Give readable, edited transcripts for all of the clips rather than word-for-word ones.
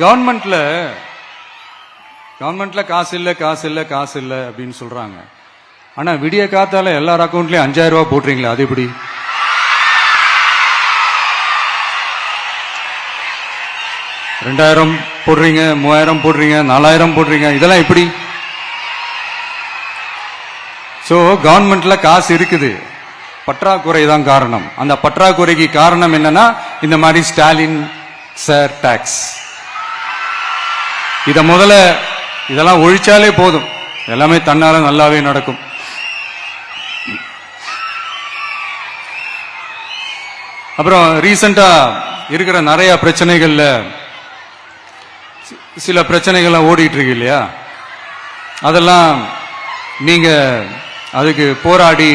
கவர்மெண்ட்ல காசு இல்ல அப்படின்னு சொல்றாங்க. ஆனா விடிய காத்தால எல்லார் அக்கௌண்ட்லயும் 5000 ரூபாய் போட்டுறீங்களா? அது எப்படி? ரெண்டாயிரம் போடுறீங்க, 3000 போடுறீங்க, 4000 போடுறீங்க, இதெல்லாம் எப்படி? சோ கவர்மெண்ட்ல காசு இருக்குது, பற்றாக்குறை தான் காரணம். அந்த பற்றாக்குறைக்கு காரணம் என்னன்னா இந்த மாதிரி ஸ்டாலின் சார் டாக்ஸ். இதெல்லாம் ஒழிச்சாலே போதும், எல்லாமே தன்னால நல்லாவே நடக்கும். அப்புறம் ரீசெண்டா இருக்கிற நிறைய பிரச்சனைகள்ல சில பிரச்சனைகள்லாம் ஓடிட்டு இருக்கு இல்லையா? அதெல்லாம் நீங்க அதுக்கு போராடி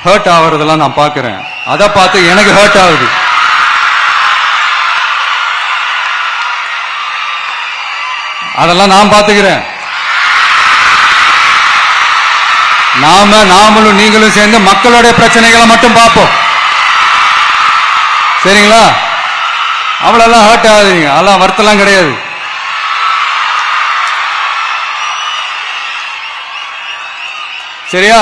ஹர்ட் ஆகுறதெல்லாம் நான் பார்க்கிறேன். அதை பார்த்து எனக்கு ஹர்ட் ஆகுது. அதெல்லாம் நான் பார்த்துக்கிறேன். நாமளும் நீங்களும் சேர்ந்து மக்களுடைய பிரச்சனைகளை மட்டும் பார்ப்போம், சரிங்களா? அவ்வளவுதான் ஹர்ட் ஆகுதுங்க, அதெல்லாம் வருத்தலாம் கிடையாது. சரியா?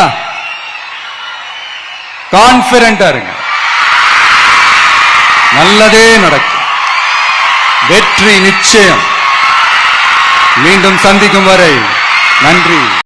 கான்பிடென்டா இருங்க, நல்லதே நடக்கும், வெற்றி நிச்சயம். மீண்டும் சந்திக்கும் வரை நன்றி.